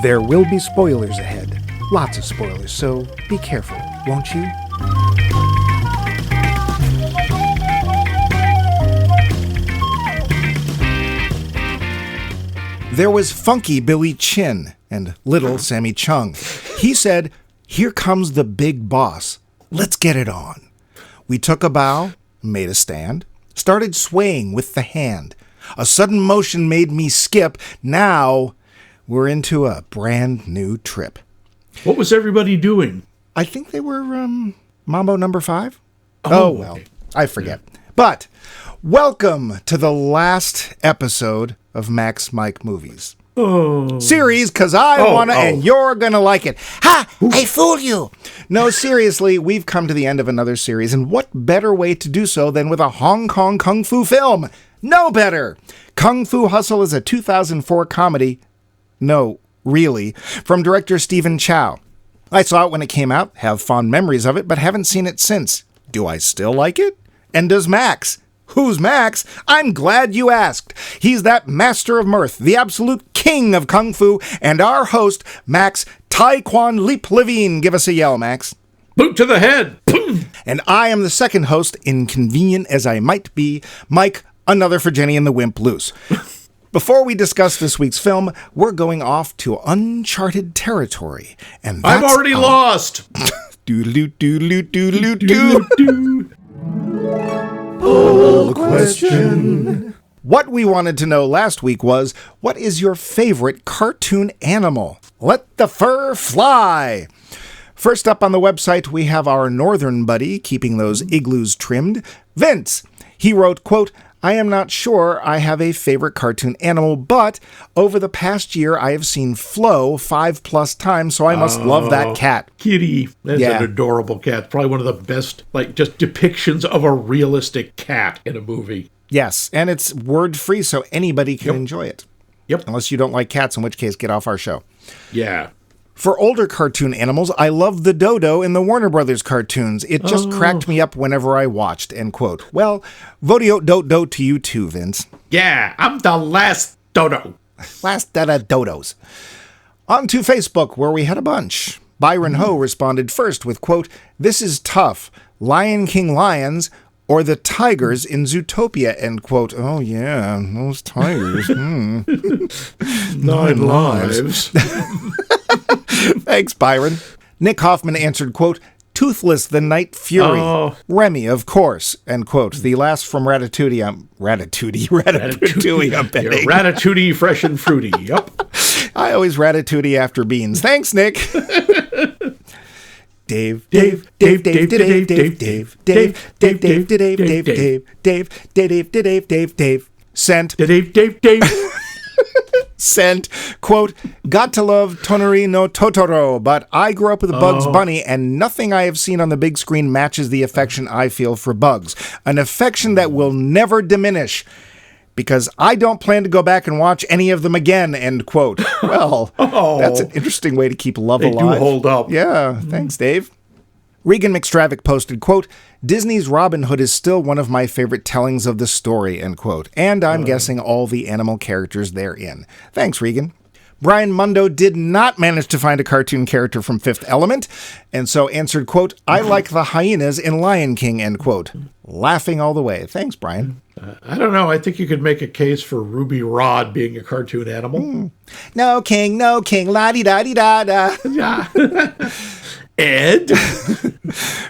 There will be spoilers ahead. Lots of spoilers, so be careful, won't you? There was Funky Billy Chin and Little Sammy Chung. He said, "Here comes the big boss. Let's get it on." We took a bow, made a stand, started swaying with the hand. A sudden motion made me skip. Now we're into a brand new trip. What was everybody doing? I think they were Mambo number 5. Oh, well, okay. I forget. Yeah. But welcome to the last episode of Max Mike Movies. Series, because I want to, and you're going to like it. Ha! I fooled you! No, seriously, we've come to the end of another series, and what better way to do so than with a Hong Kong Kung Fu film? No better! Kung Fu Hustle is a 2004 comedy. No, really, from director Stephen Chow. I saw it when it came out, have fond memories of it, but haven't seen it since. Do I still like it? And does Max? Who's Max? I'm glad you asked. He's that master of mirth, the absolute king of Kung Fu, and our host, Max Taekwon Leap Levine. Give us a yell, Max. Boot to the head. And I am the second host, inconvenient as I might be, Mike, another for Jenny and the Wimp Loose. Before we discuss this week's film, we're going off to uncharted territory. And that's I've already lost. Doodaloo-doodaloo-doodaloo-doo. Poll question. What we wanted to know last week was, what is your favorite cartoon animal? Let the fur fly. First up on the website, we have our northern buddy keeping those igloos trimmed, Vince. He wrote, quote, "I am not sure I have a favorite cartoon animal, but over the past year I have seen Flo 5+ times, so I must love that cat." Kitty. That's an adorable cat. Probably one of the best, just depictions of a realistic cat in a movie. Yes, and it's word-free, so anybody can enjoy it. Yep. Unless you don't like cats, in which case, get off our show. Yeah. For older cartoon animals, I love the dodo in the Warner Brothers cartoons. It just cracked me up whenever I watched, end quote. Well, vote-do-do to you too, Vince. Yeah, I'm the last dodo. Last dodos. On to Facebook, where we had a bunch. Byron Ho responded first with, quote, "This is tough. Lion King lions or the tigers in Zootopia," end quote. Oh, yeah, those tigers. 9 lives. Thanks, Byron. Nick Hoffman answered, quote, "Toothless the Night Fury." Oh. Remy, of course, end quote. The last from Ratatouille. Ratatouille, I'm betting. Yeah, Ratatouille, fresh and fruity. Yep. I always ratatouille after beans. Thanks, Nick. Dave sent. Sent, quote, "Got to love Tonari no Totoro, but I grew up with Bugs Bunny, and nothing I have seen on the big screen matches the affection I feel for Bugs. An affection that will never diminish, because I don't plan to go back and watch any of them again," end quote. Well, that's an interesting way to keep love alive. They do hold up. Yeah, thanks, Dave. Regan McStravick posted, quote, "Disney's Robin Hood is still one of my favorite tellings of the story," end quote. And I'm guessing all the animal characters therein. Thanks, Regan. Brian Mundo did not manage to find a cartoon character from Fifth Element, and so answered, quote, "I like the hyenas in Lion King," end quote. Laughing all the way. Thanks, Brian. I don't know. I think you could make a case for Ruby Rod being a cartoon animal. No king, la-di-da-di-da-da. Ed?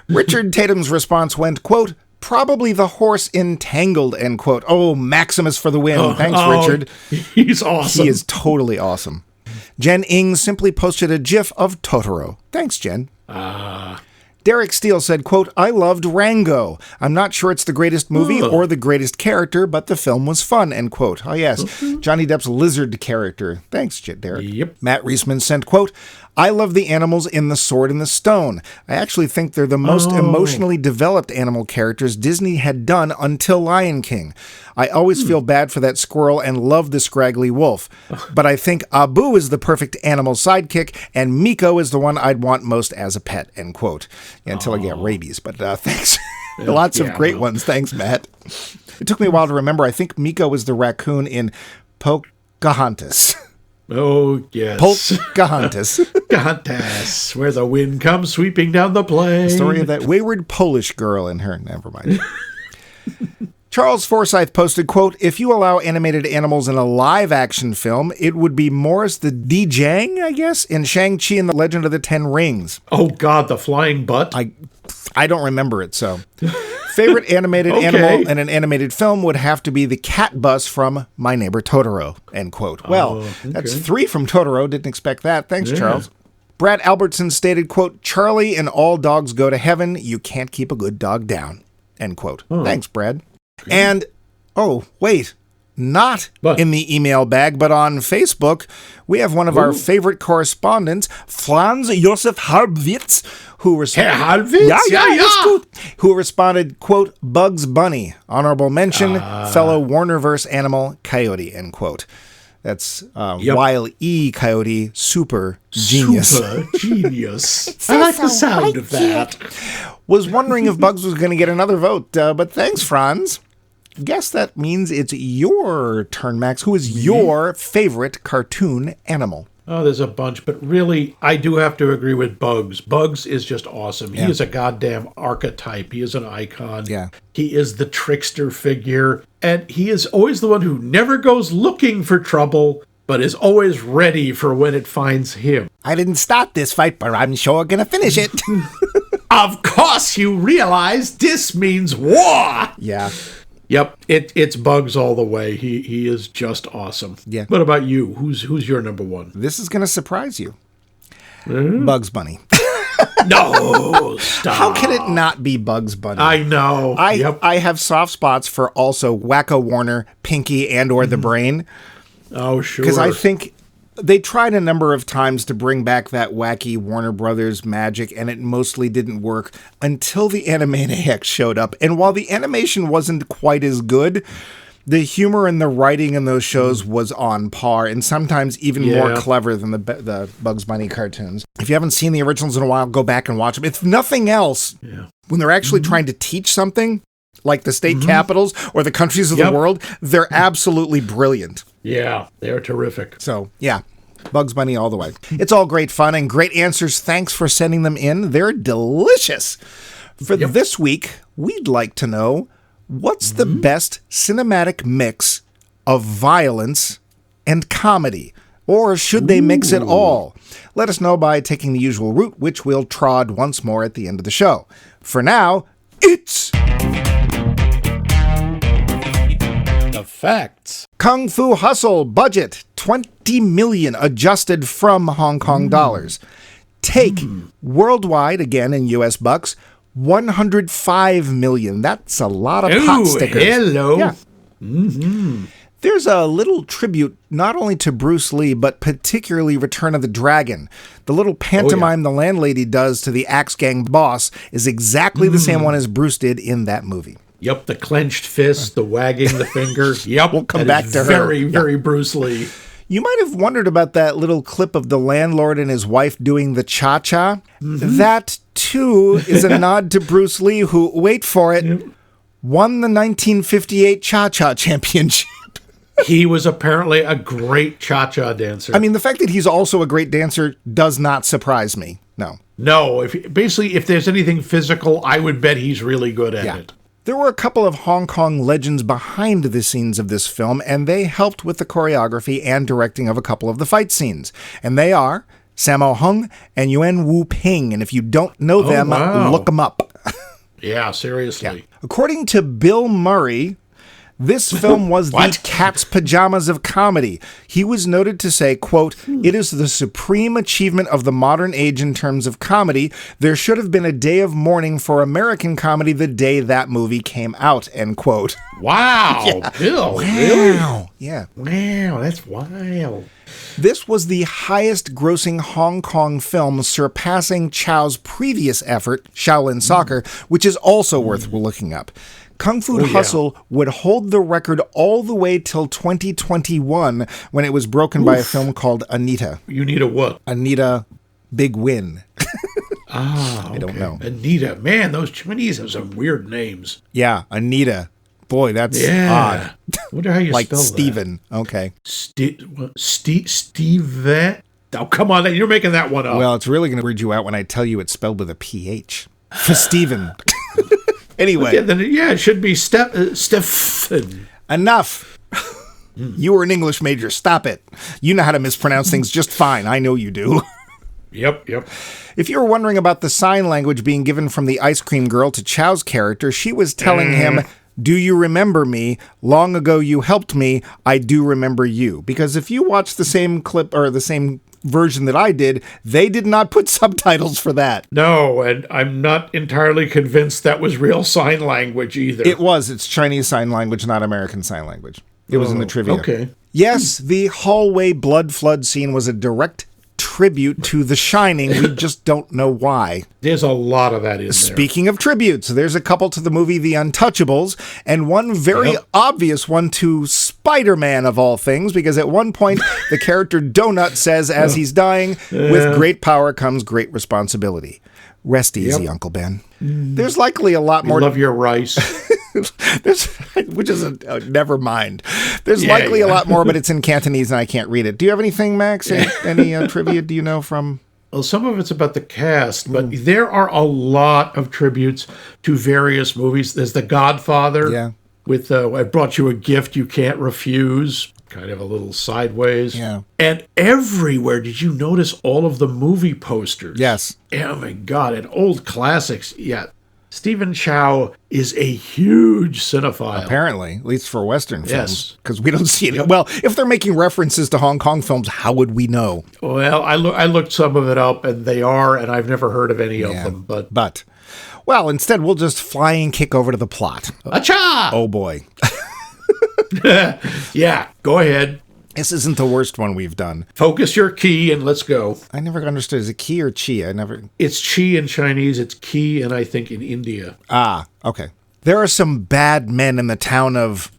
Richard Tatum's response went, quote, "Probably the horse in Tangled," end quote. Oh, Maximus for the win. Thanks, Richard. He's awesome. He is totally awesome. Jen Ing simply posted a GIF of Totoro. Thanks, Jen. Derek Steele said, quote, "I loved Rango. I'm not sure it's the greatest movie or the greatest character, but the film was fun," end quote. Oh, yes. Johnny Depp's lizard character. Thanks, Derek. Yep. Matt Reisman sent, quote, "I love the animals in The Sword and the Stone. I actually think they're the most emotionally developed animal characters Disney had done until Lion King. I always feel bad for that squirrel and love the scraggly wolf. But I think Abu is the perfect animal sidekick, and Miko is the one I'd want most as a pet," end quote. Yeah, until I get rabies, but thanks. Lots of great ones. Thanks, Matt. It took me a while to remember. I think Miko was the raccoon in Pocahontas. Oh, yes. Pocahontas. Pocahontas, where the wind comes sweeping down the plain. The story of that wayward Polish girl and her. Never mind. Charles Forsyth posted, quote, if you allow animated animals in a live-action film, it would be Morris the Dijang, I guess, in Shang-Chi and the Legend of the Ten Rings. Oh, God, the flying butt? I don't remember it, so. Favorite animated animal in an animated film would have to be the cat bus from My Neighbor Totoro, end quote. Well, that's 3 from Totoro. Didn't expect that. Thanks, Charles. Brad Albertson stated, quote, Charlie and all dogs go to heaven. You can't keep a good dog down, end quote. Thanks, Brad. And, oh, wait, not in the email bag, but on Facebook, we have one of our favorite correspondents, Franz Josef Harbwitz, who responded, who responded, quote, Bugs Bunny, honorable mention, fellow Warnerverse animal, Coyote, end quote. That's Wile E. Coyote, super genius. Super genius. I like the sound of that. Was wondering if Bugs was going to get another vote, but thanks, Franz. Guess that means it's your turn, Max. Who is your favorite cartoon animal? Oh, there's a bunch, but really, I do have to agree with Bugs. Bugs is just awesome. He is a goddamn archetype. He is an icon. Yeah. He is the trickster figure, and he is always the one who never goes looking for trouble, but is always ready for when it finds him. I didn't start this fight, but I'm sure gonna finish it. Of course you realize this means war! Yeah. Yep, it's Bugs all the way. He is just awesome. Yeah. What about you? Who's your number one? This is gonna surprise you. Bugs Bunny. No, stop. How can it not be Bugs Bunny? I know. I have soft spots for also Wacko Warner, Pinky, and or the Brain. Oh, sure. Because I think they tried a number of times to bring back that wacky Warner Brothers magic, and it mostly didn't work until the Animaniacs showed up. And while the animation wasn't quite as good, the humor and the writing in those shows was on par, and sometimes even more clever than the Bugs Bunny cartoons. If you haven't seen the originals in a while, go back and watch them. If nothing else, when they're actually trying to teach something, like the state capitals or the countries of the world, they're absolutely brilliant. Yeah, they're terrific. So, yeah, Bugs Bunny all the way. It's all great fun and great answers. Thanks for sending them in. They're delicious. For this week, we'd like to know, what's the best cinematic mix of violence and comedy? Or should they mix it all? Let us know by taking the usual route, which we'll trod once more at the end of the show. For now, it's the facts. Kung Fu Hustle budget, $20 million adjusted from Hong Kong dollars. Take worldwide, again in US bucks, $105 million. That's a lot of pot stickers. Hello. Yeah. There's a little tribute not only to Bruce Lee, but particularly Return of the Dragon. The little pantomime the landlady does to the Axe Gang boss is exactly the same one as Bruce did in that movie. Yep, the clenched fist, the wagging the finger. Yep, we'll come back to her. Very, very Bruce Lee. You might have wondered about that little clip of the landlord and his wife doing the cha-cha. That, too, is a nod to Bruce Lee, who, wait for it, won the 1958 cha-cha championship. He was apparently a great cha-cha dancer. I mean, the fact that he's also a great dancer does not surprise me. No. No, if there's anything physical, I would bet he's really good at it. There were a couple of Hong Kong legends behind the scenes of this film, and they helped with the choreography and directing of a couple of the fight scenes. And they are Sammo Hung and Yuen Wu Ping. And if you don't know them, look them up. Yeah, seriously. According to Bill Murray, this film was the cat's pajamas of comedy. He was noted to say, quote, "It is the supreme achievement of the modern age in terms of comedy. There should have been a day of mourning for American comedy the day that movie came out," end quote. Wow, Bill, really? Yeah. Wow, that's wild. This was the highest grossing Hong Kong film, surpassing Chow's previous effort, Shaolin Soccer, which is also worth looking up. Kung Fu Hustle would hold the record all the way till 2021, when it was broken by a film called Anita. You need a what? Anita Big Win. I don't know. Anita. Man, those Chinese have some weird names. Yeah, Anita. Boy, that's Yeah. odd. Wonder how you Like spell Stephen. Okay. that. Steve. Oh, come on. You're making that one up. Well, it's really going to weird you out when I tell you it's spelled with a PH. For Stephen. Anyway. Yeah, it should be Stephen. Enough. You were an English major. Stop it. You know how to mispronounce things just fine. I know you do. Yep. If you were wondering about the sign language being given from the ice cream girl to Chow's character, she was telling him, "Do you remember me? Long ago you helped me. I do remember you." Because if you watch the same clip or the same version that I did, they did not put subtitles for that. No, and I'm not entirely convinced that was real sign language either. It was. It's Chinese Sign Language, not American Sign Language. It was in the trivia. Okay. Yes, the hallway blood flood scene was a direct tribute to The Shining. We just don't know why. There's a lot of that in there. Speaking of tributes, there's a couple to the movie The Untouchables, and one very obvious one to Spider-Man of all things, because at one point the character Donut says as he's dying, "With great power comes great responsibility." Rest easy, Uncle Ben. There's likely a lot more. Love your rice. Which is never mind. There's likely a lot more, but it's in Cantonese and I can't read it. Do you have anything, Max? Any trivia do you know from? Well, some of it's about the cast, but there are a lot of tributes to various movies. There's The Godfather with I brought you a gift you can't refuse. Kind of a little sideways. Yeah. And everywhere, did you notice all of the movie posters? Yes. Oh, my God. And old classics. Yeah. Stephen Chow is a huge cinephile. Apparently, at least for Western films. Yes. Because we don't see it. Well, if they're making references to Hong Kong films, how would we know? Well, I looked some of it up, and they are, and I've never heard of any of them. But, well, instead, we'll just fly and kick over to the plot. Acha! Oh, boy. Yeah, go ahead. This isn't the worst one we've done. Focus your ki and let's go. I never understood. Is it ki or chi? It's chi in Chinese. It's ki, and I think in India. Ah, okay. There are some bad men in the town of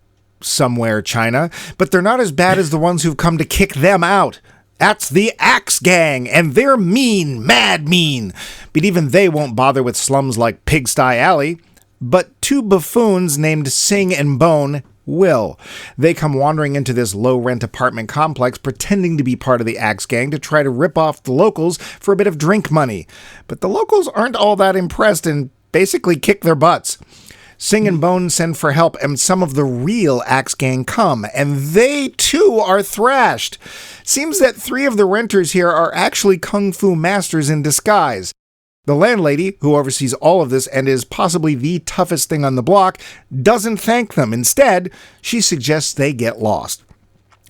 somewhere, China, but they're not as bad as the ones who've come to kick them out. That's the Axe Gang, and they're mean, mad mean. But even they won't bother with slums like Pigsty Alley. But two buffoons named Sing and Bone will. They come wandering into this low-rent apartment complex pretending to be part of the Axe Gang to try to rip off the locals for a bit of drink money. But the locals aren't all that impressed and basically kick their butts. Sing and Bone send for help, and some of the real Axe Gang come, and they, too, are thrashed. Seems that 3 of the renters here are actually kung fu masters in disguise. The landlady, who oversees all of this and is possibly the toughest thing on the block, doesn't thank them. Instead, she suggests they get lost.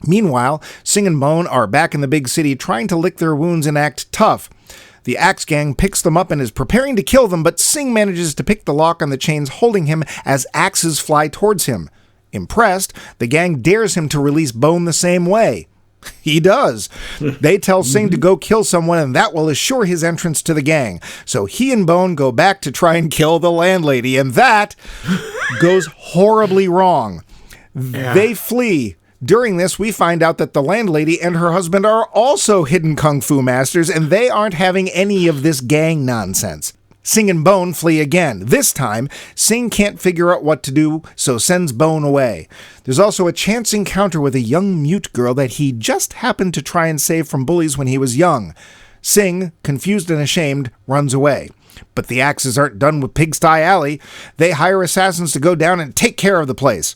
Meanwhile, Sing and Bone are back in the big city trying to lick their wounds and act tough. The Axe Gang picks them up and is preparing to kill them, but Sing manages to pick the lock on the chains holding him as axes fly towards him. Impressed, the gang dares him to release Bone the same way. He does. They tell Sing to go kill someone, and that will assure his entrance to the gang. So he and Bone go back to try and kill the landlady, and that goes horribly wrong. Yeah. They flee. During this, we find out that the landlady and her husband are also hidden kung fu masters, and they aren't having any of this gang nonsense. Sing and Bone flee again. This time, Sing can't figure out what to do, so sends Bone away. There's also a chance encounter with a young mute girl that he just happened to try and save from bullies when he was young. Sing, confused and ashamed, runs away. But the Axes aren't done with Pigsty Alley. They hire assassins to go down and take care of the place.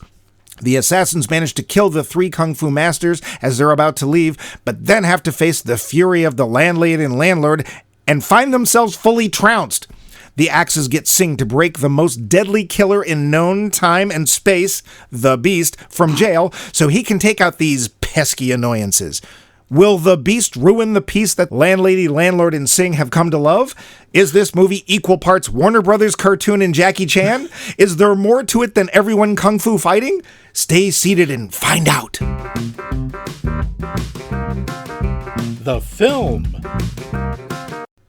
The assassins manage to kill the 3 kung fu masters as they're about to leave, but then have to face the fury of the landlady and landlord and find themselves fully trounced. The Axes get Sing to break the most deadly killer in known time and space, the Beast, from jail so he can take out these pesky annoyances. Will the Beast ruin the peace that landlady, landlord, and Sing have come to love? Is this movie equal parts Warner Brothers cartoon and Jackie Chan? Is there more to it than everyone kung fu fighting? Stay seated and find out. The film.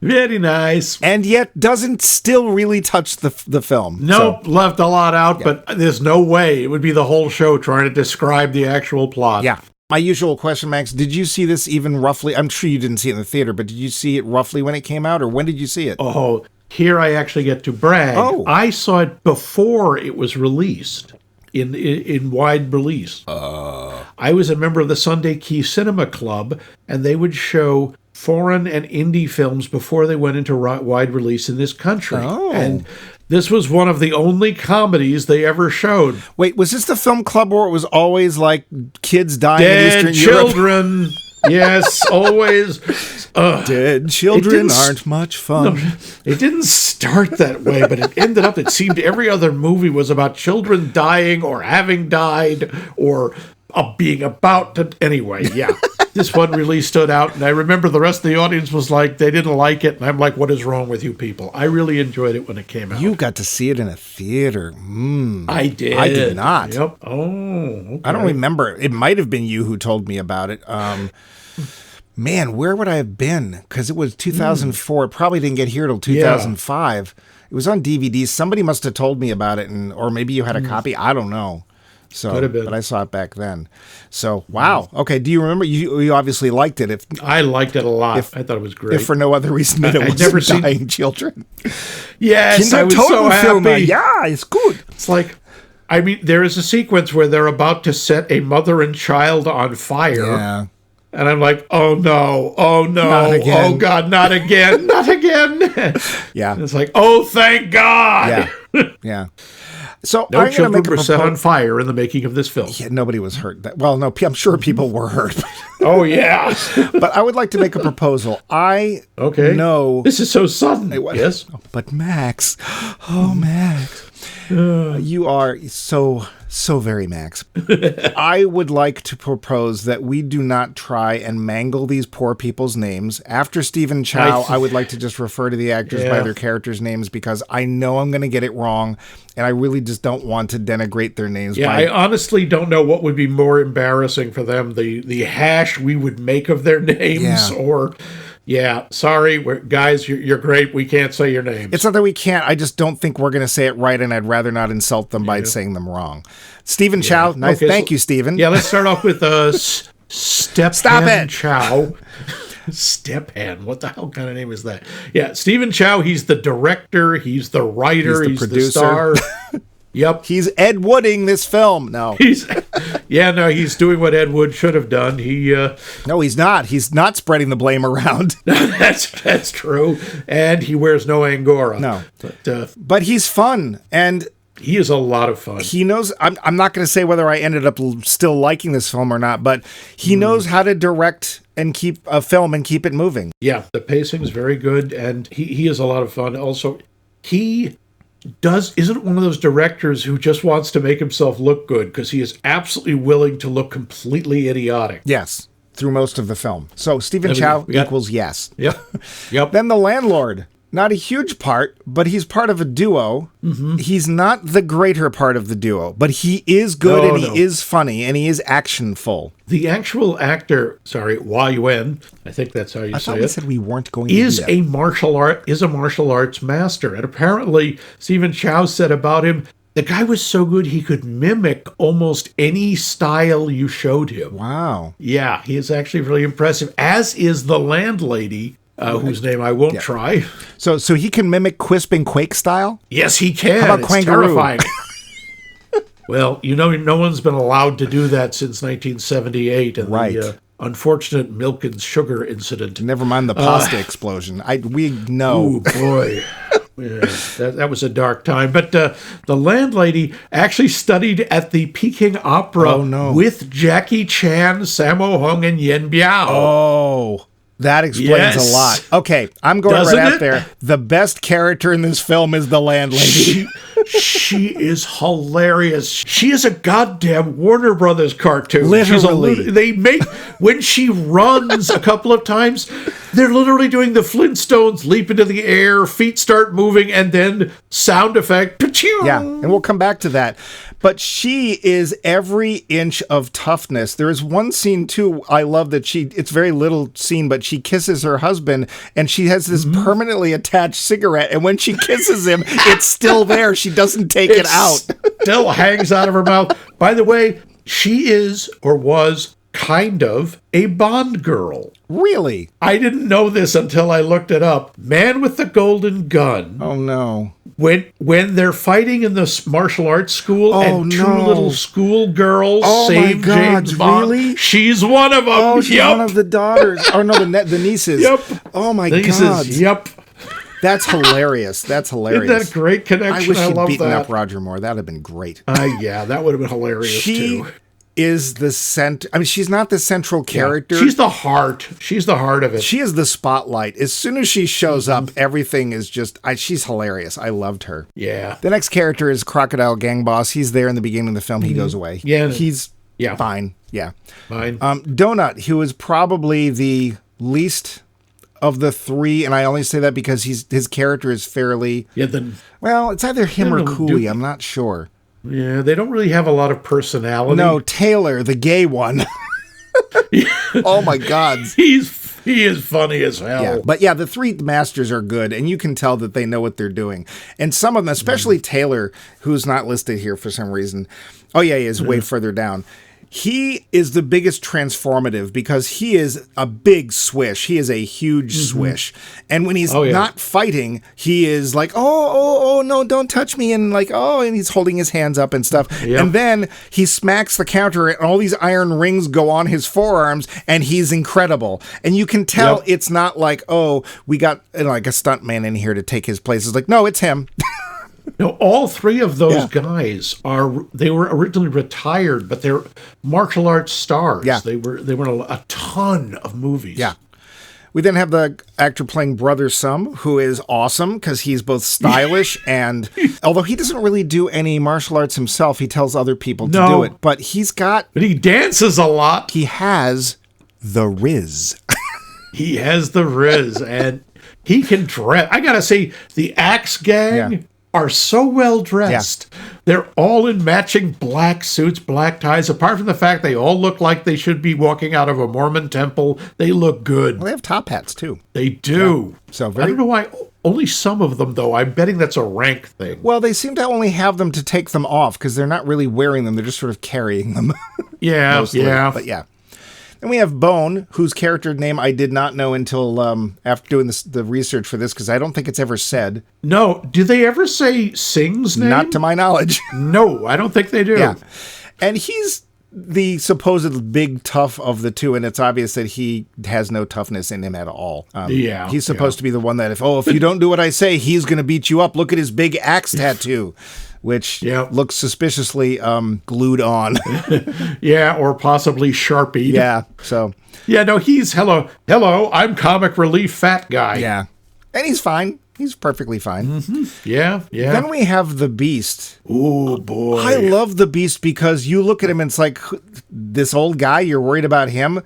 Very nice. And yet doesn't still really touch the film. Nope, so. Left a lot out, but there's no way it would be the whole show trying to describe the actual plot. Yeah. My usual question, Max, did you see this even roughly? I'm sure you didn't see it in the theater, but did you see it roughly when it came out, or when did you see it? Oh, here I actually get to brag. Oh. I saw it before it was released. in wide release. I was a member of the Sunday Key Cinema Club, and they would show foreign and indie films before they went into wide release in this country. Oh. And this was one of the only comedies they ever showed. Wait, was this the film club where it was always like kids dying Dead in Eastern children. Europe? Yes, always. Dead children aren't much fun. No, it didn't start that way, but it ended up, it seemed every other movie was about children dying or having died or being about to. Anyway, yeah. This one really stood out, and I remember the rest of the audience was like, they didn't like it, and I'm like, what is wrong with you people? I really enjoyed it when it came out. You got to see it in a theater. I did. I did not. Yep. Oh, okay. I don't remember. It might have been you who told me about it. Man, where would I have been? Because it was 2004. It probably didn't get here till 2005. Yeah. It was on DVD. Somebody must have told me about it, or maybe you had a copy. I don't know. So, could have been. But I saw it back then. So, wow. Okay, do you remember? You obviously liked it. I liked it a lot. I thought it was great. If for no other reason than it was dying children. Yes, I was so happy. Yeah, it's good. It's like, I mean, there is a sequence where they're about to set a mother and child on fire. Yeah. And I'm like, oh no, not again. Oh God, not again, not again. Yeah. And it's like, oh, thank God. Yeah. Yeah. So no children were set on fire in the making of this film. Yeah, nobody was hurt. Well, no, I'm sure people were hurt. Oh, yeah. But I would like to make a proposal. I know... This is so sudden. Yes? But Max... Oh, Max... You are so very Max. I would like to propose that we do not try and mangle these poor people's names. After Stephen Chow, I would like to just refer to the actors by their characters' names because I know I'm going to get it wrong, and I really just don't want to denigrate their names. Yeah, I honestly don't know what would be more embarrassing for them, the hash we would make of their names or... Yeah, sorry, guys, you're great. We can't say your names. It's not that we can't. I just don't think we're going to say it right, and I'd rather not insult them by saying them wrong. Stephen Chow, nice. Okay, thank you, Stephen. Yeah, let's start off with Stephen Chow. Stephen, what the hell kind of name is that? Yeah, Stephen Chow, he's the director, he's the writer, he's the producer. The star. Yep. He's Ed Wooding this film. No. He's doing what Ed Wood should have done. No, he's not. He's not spreading the blame around. That's true. And he wears no Angora. No. But he's fun, and he is a lot of fun. He knows, I'm not going to say whether I ended up still liking this film or not, but he knows how to direct and keep a film and keep it moving. Yeah, the pacing is very good, and he is a lot of fun. Also, he isn't one of those directors who just wants to make himself look good, because he is absolutely willing to look completely idiotic. Yes, through most of the film. So Stephen Chow equals yes. Yep. Then the landlord. Not a huge part, but he's part of a duo. Mm-hmm. He's not the greater part of the duo, but he is good he is funny and he is actionful. The actual actor, Yuen, I think that's how you say it. I thought we said we weren't going to do that. Is a martial arts master. And apparently, Stephen Chow said about him, the guy was so good he could mimic almost any style you showed him. Wow. Yeah, he is actually really impressive, as is the landlady, whose name I won't try. So he can mimic Quisp and Quake style? Yes, he can. How about it's Quangaroo? Terrifying. Well, no one's been allowed to do that since 1978 and the unfortunate milk and sugar incident. Never mind the pasta explosion. We know. Oh, boy. Yeah, that was a dark time. But the landlady actually studied at the Peking Opera with Jackie Chan, Sammo Hung, and Yen Biao. Oh, that explains a lot. Okay, I'm going out there. The best character in this film is the landlady. She is hilarious. She is a goddamn Warner Brothers cartoon. Literally. When she runs a couple of times, they're literally doing the Flintstones leap into the air, feet start moving, and then sound effect. Yeah, and we'll come back to that. But she is every inch of toughness. There is one scene, too, I love that it's very little scene, but she kisses her husband, and she has this permanently attached cigarette, and when she kisses him, it's still there. She doesn't take it out. Still hangs out of her mouth. By the way, she is, or was, kind of a Bond girl. Really? I didn't know this until I looked it up. Man with the Golden Gun. Oh, no. when they're fighting in the martial arts school and two little school girls save James Bond. Really? She's one of them. Oh, she's one of the daughters. Oh no, the nieces. Yep. Oh my nieces. God. Yep. That's hilarious. That's hilarious. Isn't that a great connection? I wish she'd love beaten that. up Roger Moore. That'd have been great. Yeah, that would have been hilarious too. Is the center. I mean, she's not the central character. She's the heart. She's the heart of it. She is the spotlight. As soon as she shows up, everything is just. She's hilarious. I loved her. Yeah. The next character is Crocodile Gang Boss. He's there in the beginning of the film. He goes away. Yeah. He's fine. Yeah. Fine. Donut, who is probably the least of the three, and I only say that because his character is fairly. Yeah. Well, it's either him or Cooley. I'm not sure. Yeah, they don't really have a lot of personality. No, Taylor, the gay one. Oh my God. He is funny as hell. Yeah, but yeah, the three masters are good, and you can tell that they know what they're doing. And some of them, especially Taylor, who's not listed here for some reason. Oh yeah, he is way further down. He is the biggest transformative because he is a big swish. He is a huge swish. And when he's not fighting, he is like, oh, no, don't touch me. And like, and he's holding his hands up and stuff. Yep. And then he smacks the counter and all these iron rings go on his forearms and he's incredible. And you can tell it's not like, we got like a stuntman in here to take his place. It's like, no, it's him. No, all three of those guys they were originally retired, but they're martial arts stars. Yeah. They were in a ton of movies. Yeah. We then have the actor playing Brother Sum, who is awesome because he's both stylish and although he doesn't really do any martial arts himself, he tells other people to do it. But But he dances a lot. He has the Riz. He has the Riz, and he can dress. I gotta say, the Axe Gang are so well dressed. Yeah. They're all in matching black suits, black ties. Apart from the fact they all look like they should be walking out of a Mormon temple, they look good. Well, they have top hats too. They do. Yeah. So I don't know why. Only some of them, though. I'm betting that's a rank thing. Well, they seem to only have them to take them off because they're not really wearing them. They're just sort of carrying them. Mostly. Yeah. But yeah. Then we have Bone, whose character name I did not know until after doing the research for this, because I don't think it's ever said. No. Do they ever say Singh's name? Not to my knowledge. No, I don't think they do. Yeah. And he's the supposed big tough of the two, and it's obvious that he has no toughness in him at all. He's supposed to be the one that if you don't do what I say, he's going to beat you up. Look at his big axe tattoo. Which looks suspiciously glued on. Yeah, or possibly Sharpie. Yeah, so. Yeah, no, he's, hello, I'm comic relief fat guy. Yeah, and he's fine. He's perfectly fine. Mm-hmm. Yeah. Then we have the Beast. Oh, boy. I love the Beast because you look at him and it's like, this old guy, you're worried about him?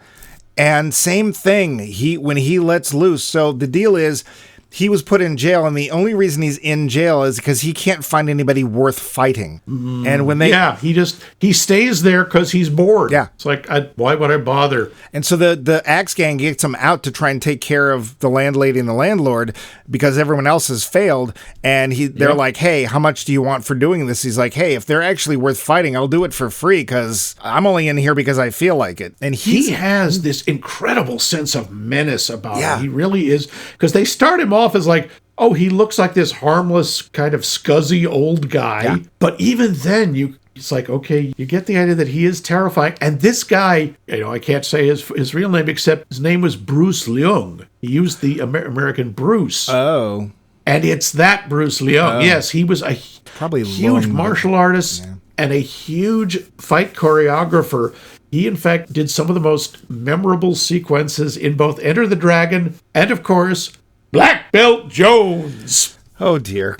And same thing, when he lets loose. So the deal is, he was put in jail, and the only reason he's in jail is because he can't find anybody worth fighting. And when he stays there because he's bored. Yeah, it's like, why would I bother? And so the Axe Gang gets him out to try and take care of the landlady and the landlord because everyone else has failed. And they're like, hey, how much do you want for doing this? He's like, hey, if they're actually worth fighting, I'll do it for free because I'm only in here because I feel like it. And he has this incredible sense of menace about him. He really is, because they start him off as like, he looks like this harmless kind of scuzzy old guy. Yeah. But even then, it's like, okay, you get the idea that he is terrifying. And this guy, I can't say his real name, except his name was Bruce Leung. He used the American Bruce. Oh. And it's that Bruce Leung. Yes, he was a probably huge martial artist and a huge fight choreographer. He, in fact, did some of the most memorable sequences in both Enter the Dragon and, of course, Black Belt Jones. Oh, dear.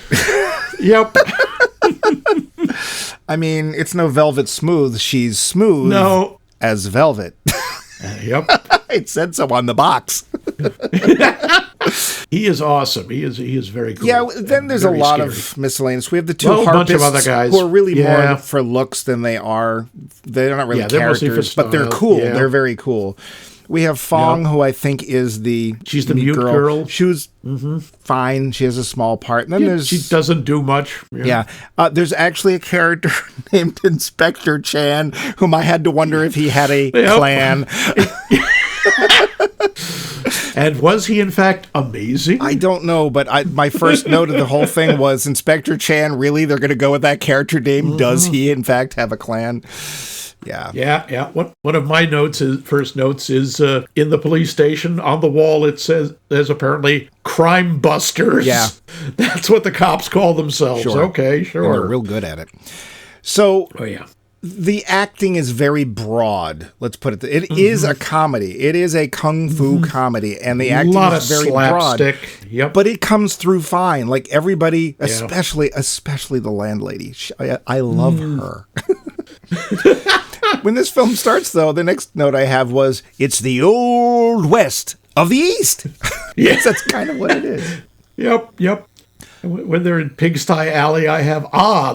Yep. I mean, it's no Velvet Smooth. She's smooth as velvet. Yep. It said so on the box. He is awesome. He is very cool. Yeah, then there's a lot of miscellaneous. We have the two harpists bunch of other guys who are really more for looks than they are. They're not really characters, but they're cool. Yeah. They're very cool. We have Fong, who I think is she's the mute girl. She was fine. She has a small part. And then she doesn't do much. Yeah. There's actually a character named Inspector Chan, whom I had to wonder if he had a clan. And was he, in fact, amazing? I don't know, but my first note of the whole thing was, Inspector Chan, really? They're going to go with that character name? Mm-hmm. Does he, in fact, have a clan? Yeah. Yeah. One of my first notes is in the police station on the wall. It says there's apparently crime busters. Yeah, that's what the cops call themselves. Sure. Okay, sure. And they're real good at it. So, yeah. The acting is very broad. Let's put it. It is a comedy. It is a kung fu comedy, and the acting is very slapstick. Broad. Yep. But it comes through fine. Like everybody, especially the landlady. I love her. When this film starts, though, the next note I have was, it's the Old West of the East. Yes, that's kind of what it is. Yep. When they're in Pigsty Alley, I have,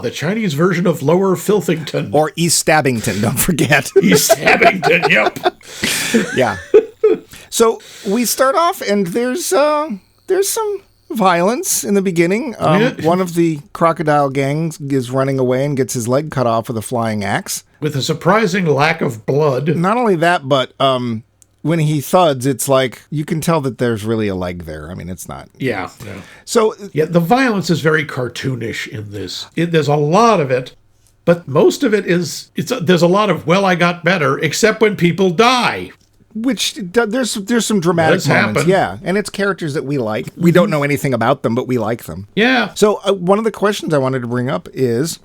the Chinese version of Lower Filthington. Or East Stabbington, don't forget. East Stabbington, yep. Yeah. So we start off, and there's some violence in the beginning. One of the crocodile gangs is running away and gets his leg cut off with a flying axe. With a surprising lack of blood. Not only that, but when he thuds, it's like, you can tell that there's really a leg there. I mean, it's not. Yeah. So the violence is very cartoonish in this. There's a lot of it, but most of it is, there's a lot of, I got better, except when people die. Which, there's some dramatic moments. Happen. Yeah, and it's characters that we like. We don't know anything about them, but we like them. Yeah. So one of the questions I wanted to bring up is,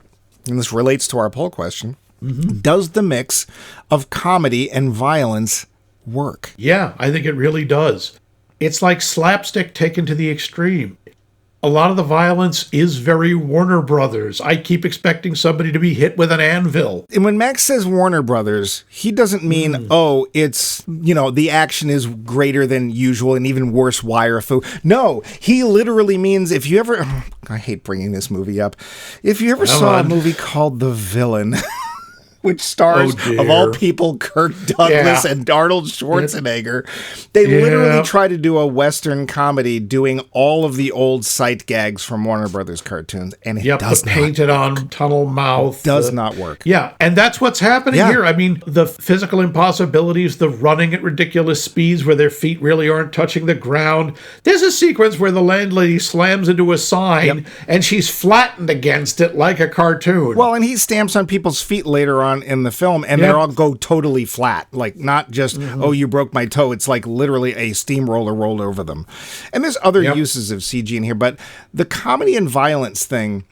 and this relates to our poll question, does the mix of comedy and violence work? Yeah, I think it really does. It's like slapstick taken to the extreme. A lot of the violence is very Warner Brothers. I keep expecting somebody to be hit with an anvil. And when Max says Warner Brothers, he doesn't mean, it's, the action is greater than usual and even worse wire fu. No, he literally means if you ever, I hate bringing this movie up, if you ever saw a movie called The Villain, which stars, of all people, Kirk Douglas and Arnold Schwarzenegger. They literally try to do a Western comedy doing all of the old sight gags from Warner Brothers cartoons, and it does not painted on tunnel mouth. Does not work. Yeah, and that's what's happening here. I mean, the physical impossibilities, the running at ridiculous speeds where their feet really aren't touching the ground. There's a sequence where the landlady slams into a sign, and she's flattened against it like a cartoon. Well, and he stamps on people's feet later on in the film, and they all go totally flat. Like, not just, you broke my toe. It's like literally a steamroller rolled over them. And there's other uses of CG in here, but the comedy and violence thing,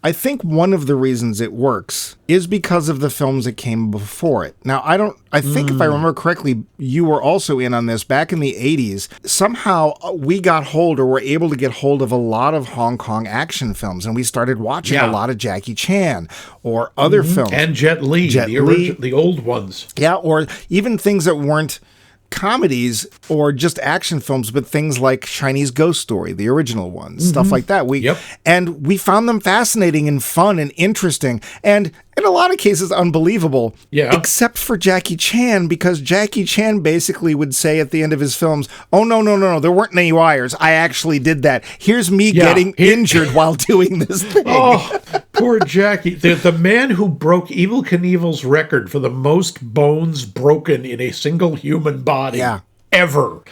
I think one of the reasons it works is because of the films that came before it. Now, I think if I remember correctly, you were also in on this back in the 80s. Somehow we got hold, or were able to get hold of, a lot of Hong Kong action films, and we started watching a lot of Jackie Chan or other films. And Jet Li, the old ones. Yeah, or even things that weren't comedies or just action films, but things like Chinese Ghost Story, the original ones, stuff like that. And we found them fascinating and fun and interesting, and in a lot of cases unbelievable, except for Jackie Chan, because Jackie Chan basically would say at the end of his films, oh, no, there weren't any wires. I actually did that. Here's me getting injured while doing this thing. Oh, poor Jackie. The man who broke Evel Knievel's record for the most bones broken in a single human body ever.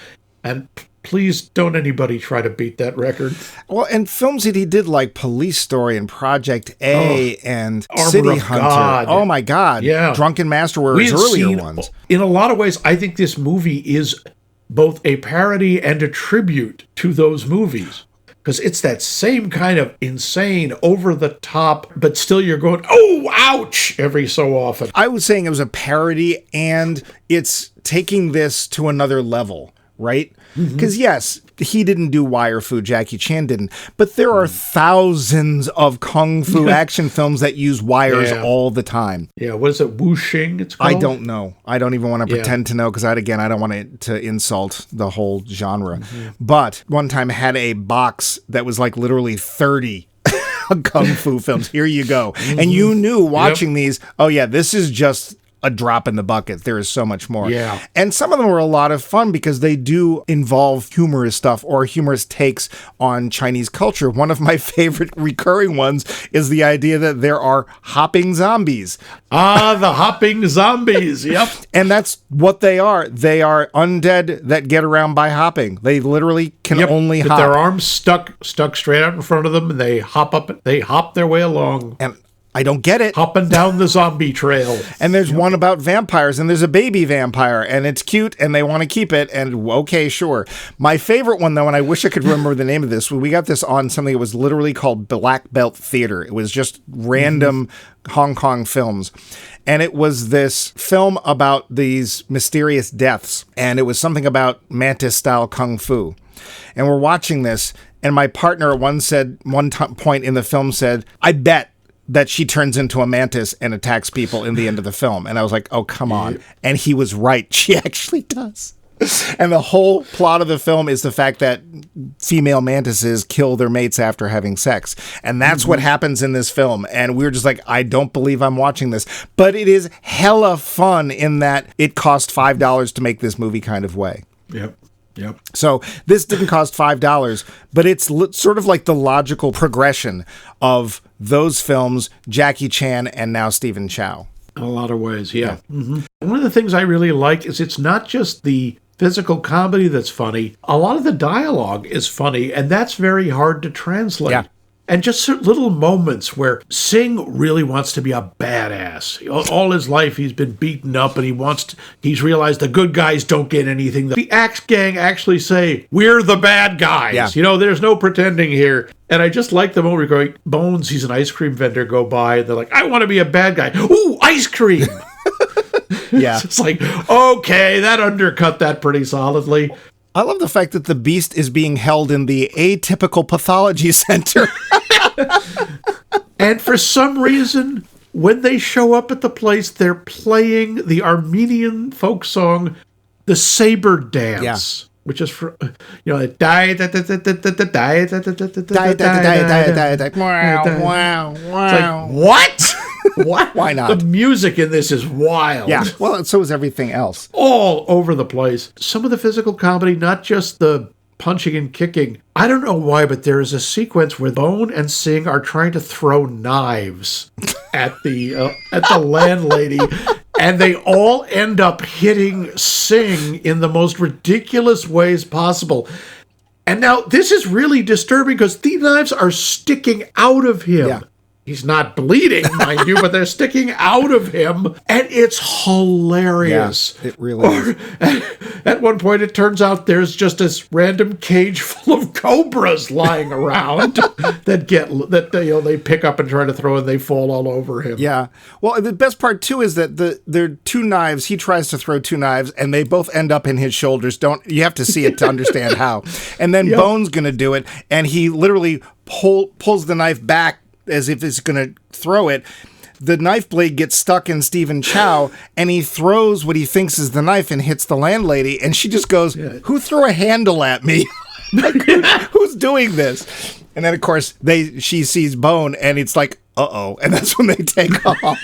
And please don't anybody try to beat that record. Well, and films that he did like Police Story and Project A and Armor City of Hunter. God. Oh my God. Yeah. Drunken Master were his earlier ones. In a lot of ways, I think this movie is both a parody and a tribute to those movies. Because it's that same kind of insane, over-the-top, but still you're going, oh, ouch, every so often. I was saying it was a parody, and it's taking this to another level, right? Because, yes, he didn't do wire fu, Jackie Chan didn't, but there are thousands of kung fu action films that use wires all the time. Yeah, what is it, wuxing it's called? I don't know. I don't even want to pretend to know, because I don't want to insult the whole genre. But one time I had a box that was like literally 30 kung fu films. Here you go. And you knew watching these, this is just a drop in the bucket. There is so much more. Yeah. And some of them are a lot of fun because they do involve humorous stuff or humorous takes on Chinese culture. One of my favorite recurring ones is the idea that there are hopping zombies. Ah, the hopping zombies. Yep. And that's what they are. They are undead that get around by hopping. They literally can only hop. With their arms stuck straight out in front of them, and they hop their way along. And I don't get it. Hopping down the zombie trail. And there's one about vampires, and there's a baby vampire, and it's cute, and they want to keep it, and okay, sure. My favorite one, though, and I wish I could remember the name of this, we got this on something that was literally called Black Belt Theater. It was just random Hong Kong films. And it was this film about these mysterious deaths, and it was something about mantis-style kung fu. And we're watching this, and my partner at one point in the film said, I bet that she turns into a mantis and attacks people in the end of the film. And I was like, oh, come on. And he was right. She actually does. And the whole plot of the film is the fact that female mantises kill their mates after having sex. And that's what happens in this film. And we were just like, I don't believe I'm watching this. But it is hella fun in that it cost $5 to make this movie kind of way. Yep. So this didn't cost $5, but it's sort of like the logical progression of those films, Jackie Chan and now Stephen Chow. In a lot of ways, yeah. One of the things I really like is it's not just the physical comedy that's funny. A lot of the dialogue is funny, and that's very hard to translate. Yeah. And just little moments where Singh really wants to be a badass. All his life he's been beaten up, and he's realized the good guys don't get anything. The Axe Gang actually say, we're the bad guys. Yeah. You know, there's no pretending here. And I just like the moment where going, Bones, he's an ice cream vendor, go by, and they're like, I want to be a bad guy. Ooh, ice cream. Yeah. It's like, okay, that undercut that pretty solidly. I love the fact that the Beast is being held in the Atypical Pathology Center. And for some reason, when they show up at the place, they're playing the Armenian folk song, the Saber Dance, which is for, like, what? What? Why not? The music in this is wild. Yeah, well, so is everything else. All over the place. Some of the physical comedy, not just the punching and kicking. I don't know why, but there is a sequence where Bone and Singh are trying to throw knives at the landlady, and they all end up hitting Singh in the most ridiculous ways possible. And now this is really disturbing because the knives are sticking out of him. Yeah. He's not bleeding, mind you, but they're sticking out of him, and it's hilarious. Yeah, it really is. At one point, it turns out there's just this random cage full of cobras lying around that they pick up and try to throw, and they fall all over him. Yeah. Well, the best part too is that there are two knives. He tries to throw two knives, and they both end up in his shoulders. You have to see it to understand how. And then Bone's gonna do it, and he literally pulls the knife back as if he's going to throw it. The knife blade gets stuck in Stephen Chow, and he throws what he thinks is the knife and hits the landlady, and she just goes, who threw a handle at me? Like, who's doing this? And then, of course, she sees Bone, and it's like, uh-oh, and that's when they take off.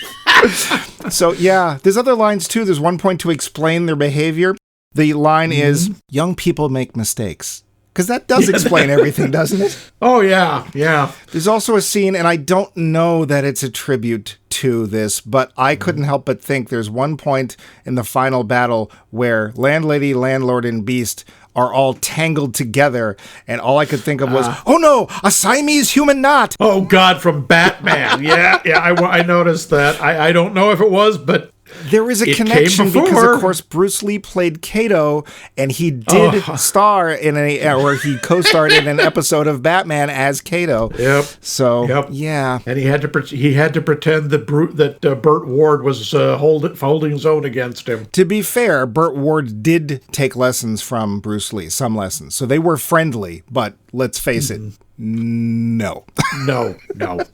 So, yeah, there's other lines, too. There's one point to explain their behavior. The line is, young people make mistakes. Because that does explain everything, doesn't it? Oh, yeah, yeah. There's also a scene, and I don't know that it's a tribute to this, but I couldn't help but think there's one point in the final battle where landlady, landlord, and beast are all tangled together, and all I could think of was, oh no, a Siamese human knot! Oh, God, from Batman. Yeah, I noticed that. I don't know if it was, but there is a connection because, of course, Bruce Lee played Kato, and he did star in or he co-starred in an episode of Batman as Kato. Yep. So, yeah. And he had to pretend that Burt Ward was holding his own against him. To be fair, Burt Ward did take lessons from Bruce Lee, some lessons. So they were friendly, but let's face it, no. No,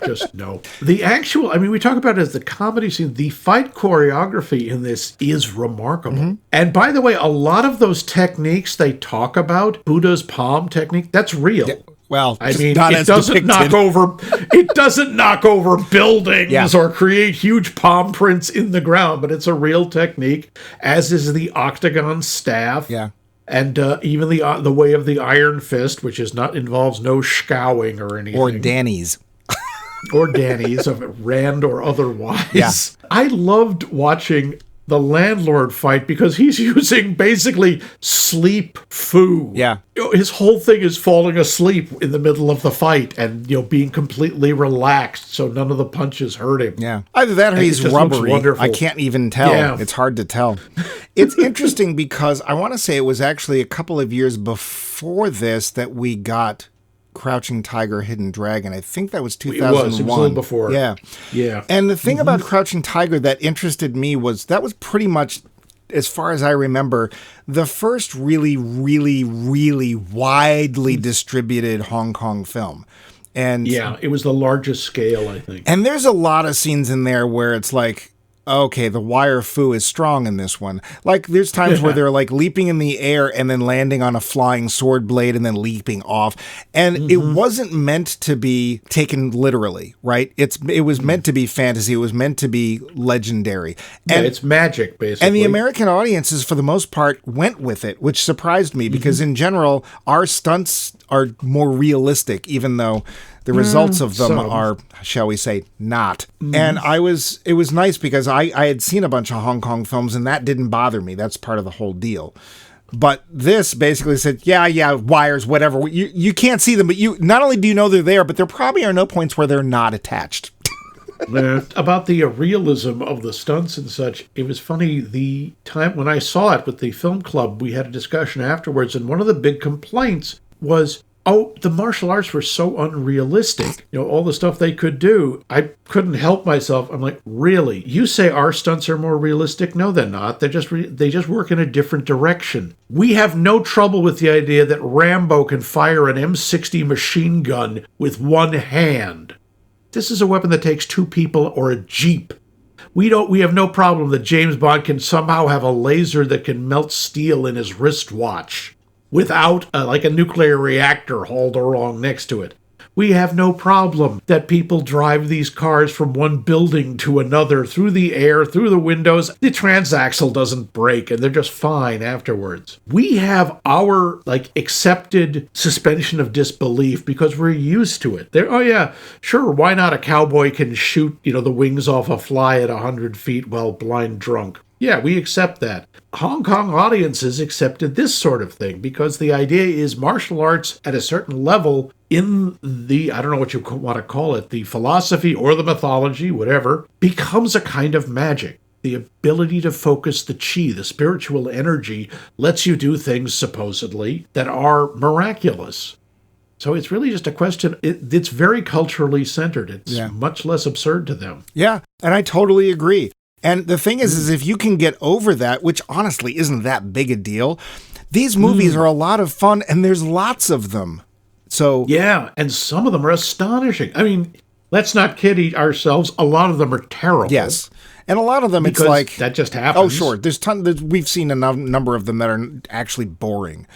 just no. The actual, we talk about it as the comedy scene. The fight choreography in this is remarkable. And by the way, a lot of those techniques they talk about, Buddha's palm technique, that's real. Well, I mean, not it as doesn't depicted. it doesn't knock over buildings Yeah. or create huge palm prints in the ground, but it's a real technique, as is the octagon staff. Yeah. And even the way of the iron fist, which involves no scowling or anything. Or Danny's. Or Danny's, of Rand or otherwise. Yeah. I loved watching the landlord fight because he's using basically sleep foo. Yeah. His whole thing is falling asleep in the middle of the fight and, being completely relaxed so none of the punches hurt him. Yeah. Either that or he's rubbery. I can't even tell. Yeah. It's hard to tell. It's interesting because I want to say it was actually a couple of years before this that we got Crouching Tiger, Hidden Dragon. I think that was 2001. It was a little before. Yeah. Yeah. And the thing about Crouching Tiger that interested me was that was pretty much, as far as I remember, the first really, really, really widely distributed Hong Kong film. And yeah, it was the largest scale, I think. And there's a lot of scenes in there where it's like, okay, the wire fu is strong in this one. Like, there's times where they're like leaping in the air and then landing on a flying sword blade and then leaping off. And it wasn't meant to be taken literally, right? It was meant to be fantasy. It was meant to be legendary. And, it's magic, basically. And the American audiences, for the most part, went with it, which surprised me because in general, our stunts are more realistic, even though the results of them are, shall we say, not. And it was nice because I had seen a bunch of Hong Kong films and that didn't bother me. That's part of the whole deal. But this basically said, yeah, wires, whatever. You can't see them, but not only do you know they're there, but there probably are no points where they're not attached. About the realism of the stunts and such, it was funny, the time when I saw it with the film club, we had a discussion afterwards, and one of the big complaints was, the martial arts were so unrealistic. All the stuff they could do. I couldn't help myself. I'm like, really? You say our stunts are more realistic? No, they're not. They just work in a different direction. We have no trouble with the idea that Rambo can fire an M60 machine gun with one hand. This is a weapon that takes two people or a jeep. We have no problem that James Bond can somehow have a laser that can melt steel in his wristwatch without like a nuclear reactor hauled along next to it. We have no problem that people drive these cars from one building to another through the air, through the windows. The transaxle doesn't break and they're just fine afterwards. We have our accepted suspension of disbelief because we're used to it. Sure, why not? A cowboy can shoot, the wings off a fly at 100 feet while blind drunk. Yeah, we accept that. Hong Kong audiences accepted this sort of thing because the idea is martial arts at a certain level in the, I don't know what you want to call it, the philosophy or the mythology, whatever, becomes a kind of magic. The ability to focus the chi, the spiritual energy, lets you do things, supposedly, that are miraculous. So it's really just a question. It's very culturally centered. It's much less absurd to them. Yeah, and I totally agree. And the thing is if you can get over that, which honestly isn't that big a deal, these movies are a lot of fun and there's lots of them. So yeah, and some of them are astonishing. I mean, let's not kid ourselves. A lot of them are terrible. Yes. And a lot of them, because it's like that just happens. Oh, sure. We've seen a number of them that are actually boring.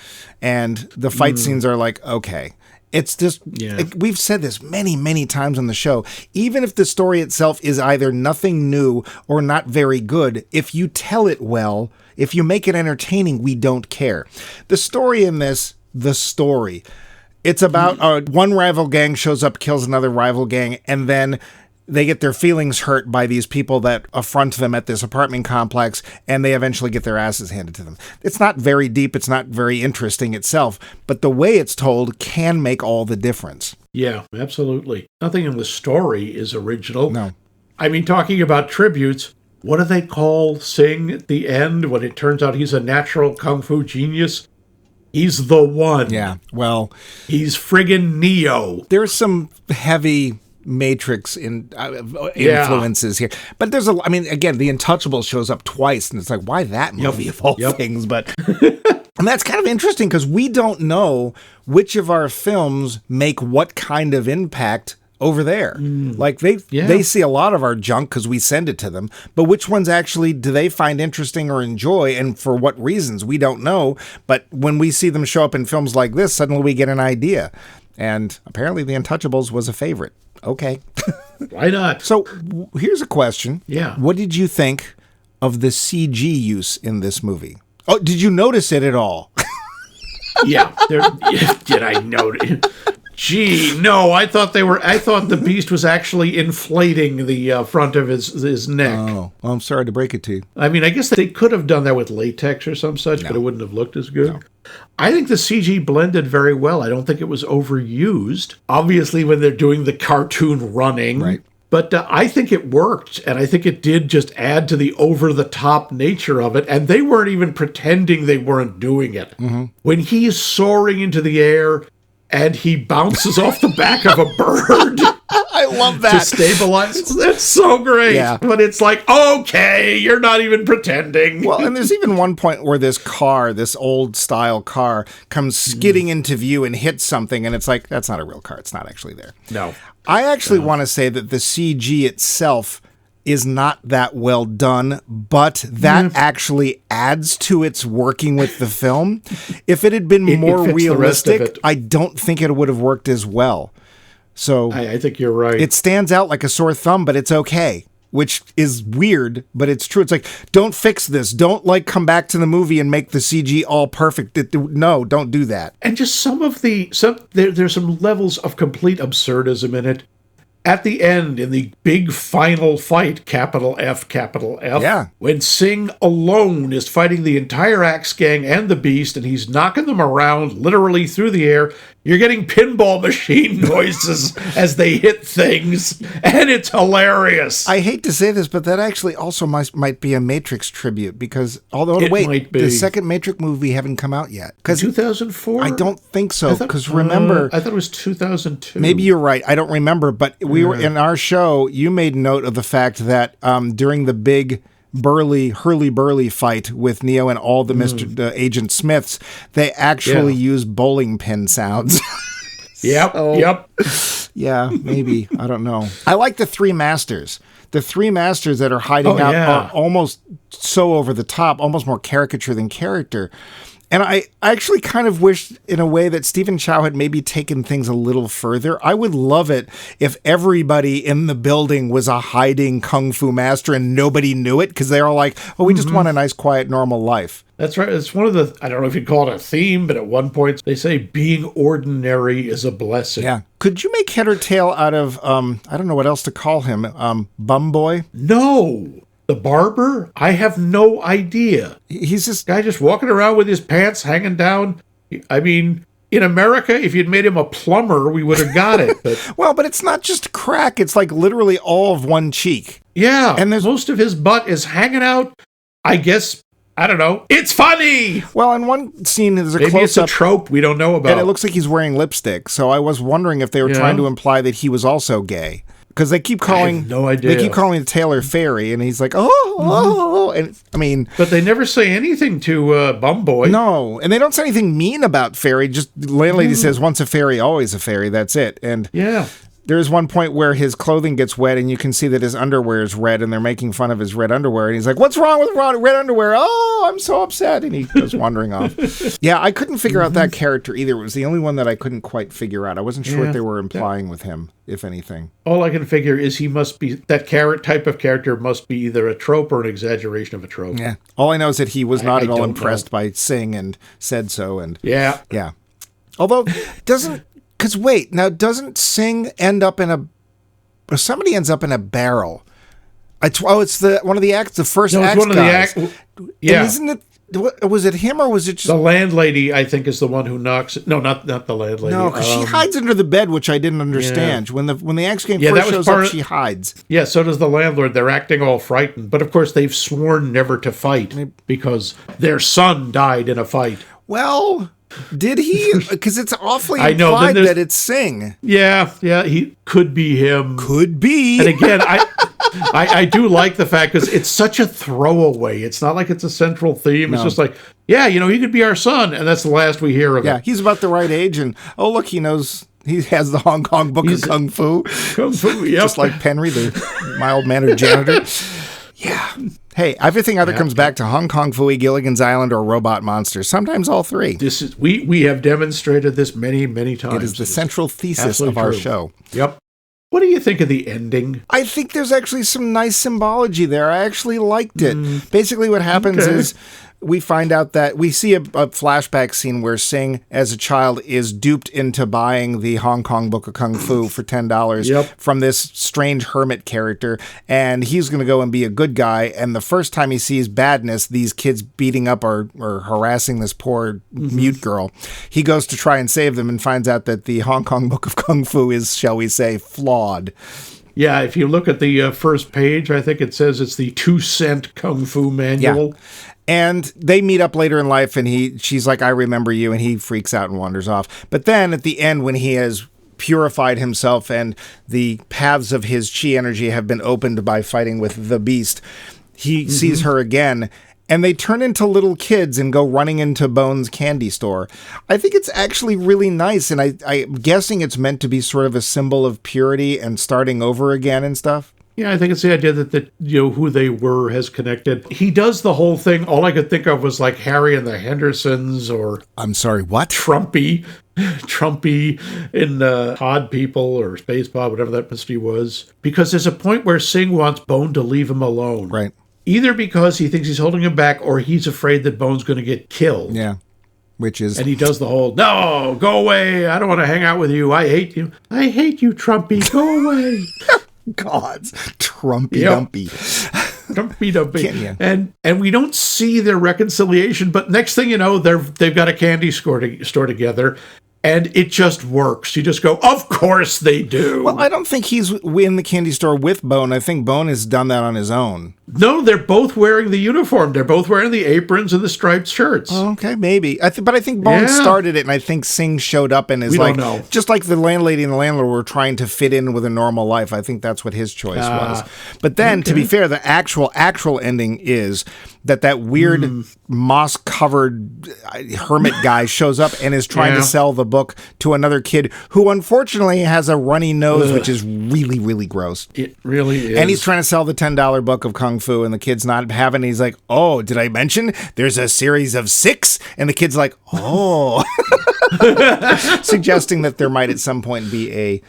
And the fight scenes are like, okay. It's just, we've said this many, many times on the show. Even if the story itself is either nothing new or not very good, if you tell it well, if you make it entertaining, we don't care. The story in this, it's about one rival gang shows up, kills another rival gang, and then they get their feelings hurt by these people that affront them at this apartment complex, and they eventually get their asses handed to them. It's not very deep. It's not very interesting itself, but the way it's told can make all the difference. Yeah, absolutely. Nothing in the story is original. No. I mean, talking about tributes, what do they call Sing at the end when it turns out he's a natural kung fu genius? He's the one. Yeah, well. He's friggin' Neo. There's some heavy Matrix influences here, but there's again, The Untouchable shows up twice, and it's like, why that movie of all things? But and that's kind of interesting because we don't know which of our films make what kind of impact over there. Like they see a lot of our junk because we send it to them, but which ones actually do they find interesting or enjoy, and for what reasons we don't know. But when we see them show up in films like this, suddenly we get an idea. And apparently The Untouchables was a favorite. Okay. Why not? So here's a question. Yeah. What did you think of the CG use in this movie? Oh, did you notice it at all? Yeah. Did I notice? Gee, no, I thought the beast was actually inflating the front of his neck. Oh, well, I'm sorry to break it to you. I mean, I guess they could have done that with latex or some such, but it wouldn't have looked as good. No. I think the CG blended very well. I don't think it was overused. Obviously, when they're doing the cartoon running. Right. But I think it worked, and I think it did just add to the over-the-top nature of it, and they weren't even pretending they weren't doing it. Mm-hmm. When he's soaring into the air and he bounces off the back of a bird. I love that. To stabilize. That's so great. Yeah. But it's like, okay, you're not even pretending. Well, and there's even one point where this car, this old style car, comes skidding into view and hits something, and it's like, that's not a real car. It's not actually there. No. I actually want to say that the CG itself is not that well done, but that actually adds to its working with the film. If it had been more realistic, I don't think it would have worked as well. So I think you're right. It stands out like a sore thumb, but it's okay, which is weird, but it's true. It's like, don't fix this. Don't come back to the movie and make the CG all perfect. No, don't do that. And just there's some levels of complete absurdism in it. At the end, in the big final fight, capital F, when Singh alone is fighting the entire Axe Gang and the Beast, and he's knocking them around literally through the air, you're getting pinball machine noises as they hit things, and it's hilarious. I hate to say this, but that actually also might be a Matrix tribute, because, the second Matrix movie haven't come out yet. 2004? I don't think so, because remember... I thought it was 2002. Maybe you're right. I don't remember, but we were in our show, you made note of the fact that during the big Hurly-Burly fight with Neo and all the Mr. Agent Smiths, they actually use bowling pin sounds. Yep. Yeah, maybe. I don't know. I like the three masters. The three masters that are hiding out are almost so over the top, almost more caricature than character. And I actually kind of wish, in a way, that Stephen Chow had maybe taken things a little further. I would love it if everybody in the building was a hiding kung fu master and nobody knew it, because they're all like, oh, we just want a nice, quiet, normal life. That's right. It's one of the, I don't know if you'd call it a theme, but at one point they say being ordinary is a blessing. Yeah. Could you make head or tail out of, I don't know what else to call him, Bum Boy? No. The barber? I have no idea. He's this guy just walking around with his pants hanging down. I mean, in America, if you'd made him a plumber, we would have got it. But well, but it's not just crack. It's like literally all of one cheek. Yeah. And most of his butt is hanging out, I guess. I don't know. It's funny. Well, in one scene, there's a close-up. Maybe it's a trope we don't know about. And it looks like he's wearing lipstick. So I was wondering if they were trying to imply that he was also gay. Because they keep calling, I have no idea. They keep calling Taylor Fairy, and he's like, oh, and I mean, but they never say anything to Bum Boy. No, and they don't say anything mean about Fairy. Just the landlady says, "Once a fairy, always a fairy." That's it. And there's one point where his clothing gets wet, and you can see that his underwear is red, and they're making fun of his red underwear. And he's like, "What's wrong with red underwear? Oh, I'm so upset!" And he goes wandering off. Yeah, I couldn't figure out that character either. It was the only one that I couldn't quite figure out. I wasn't sure what they were implying with him, if anything. All I can figure is he must be, that type of character must be either a trope or an exaggeration of a trope. Yeah. All I know is that he was not at all impressed by Singh and said so. And yeah. Although, because wait, now doesn't Singh end up or somebody ends up in a barrel? It's one of the acts, the first axe guys. Yeah. And isn't it? Was it him or was it just... The landlady, I think, is the one who knocks... No, not the landlady. No, because she hides under the bed, which I didn't understand. Yeah. When the Axe Gang first shows up, she hides. Yeah, so does the landlord. They're acting all frightened. But, of course, they've sworn never to fight because their son died in a fight. Well, did he? Because it's awfully implied that it's Singh. Yeah, he could be him. Could be. And again, I do like the fact because it's such a throwaway. It's not like it's a central theme. No. It's just like, he could be our son, and that's the last we hear of him. Yeah, he's about the right age, and look, he knows he has the Hong Kong Book of Kung Fu. Kung Fu, yep. Just like Penry, the mild-mannered janitor. Yeah. Hey, everything either comes back to Hong Kong Phooey, Gilligan's Island, or Robot Monsters. Sometimes all three. This is we have demonstrated this many, many times. It is the central thesis of our show. Yep. What do you think of the ending? I think there's actually some nice symbology there. I actually liked it. Basically what happens is we find out that we see a flashback scene where Sing, as a child, is duped into buying the Hong Kong Book of Kung Fu for $10 from this strange hermit character. And he's going to go and be a good guy. And the first time he sees badness, these kids beating up or harassing this poor mute girl, he goes to try and save them and finds out that the Hong Kong Book of Kung Fu is, shall we say, flawed. Yeah, if you look at the first page, I think it says it's the 2-cent Kung Fu manual. Yeah. And they meet up later in life, and she's like, I remember you, and he freaks out and wanders off. But then at the end, when he has purified himself and the paths of his chi energy have been opened by fighting with the beast, he sees her again, and they turn into little kids and go running into Bones' candy store. I think it's actually really nice, and I'm guessing it's meant to be sort of a symbol of purity and starting over again and stuff. Yeah, I think it's the idea that who they were has connected. He does the whole thing. All I could think of was like Harry and the Hendersons, or I'm sorry, what? Trumpy in Pod People or Space Pod, whatever that mystery was. Because there's a point where Sing wants Bone to leave him alone. Right. Either because he thinks he's holding him back, or he's afraid that Bone's going to get killed. Yeah. And he does the whole, no, go away. I don't want to hang out with you. I hate you. I hate you, Trumpy. Go away. Gods, Trumpy Dumpy. Trumpy Dumpy. And we don't see their reconciliation, but next thing you know, they've got a candy store together, and it just works. You just go, of course they do. Well, I don't think he's in the candy store with Bone. I think Bone has done that on his own. No, they're both wearing the uniform. They're both wearing the aprons and the striped shirts. Oh, okay, maybe. But I think Bone started it, and I think Sing showed up and is just like the landlady and the landlord were trying to fit in with a normal life. I think that's what his choice was. But then, to be fair, the actual ending is that weird moss-covered hermit guy shows up and is trying to sell the book to another kid who unfortunately has a runny nose, which is really, really gross. It really is. And he's trying to sell the $10 book of Kung Fu, and the kid's not having it. He's like, oh, did I mention there's a series of 6? And the kid's like, oh. Suggesting that there might at some point be a,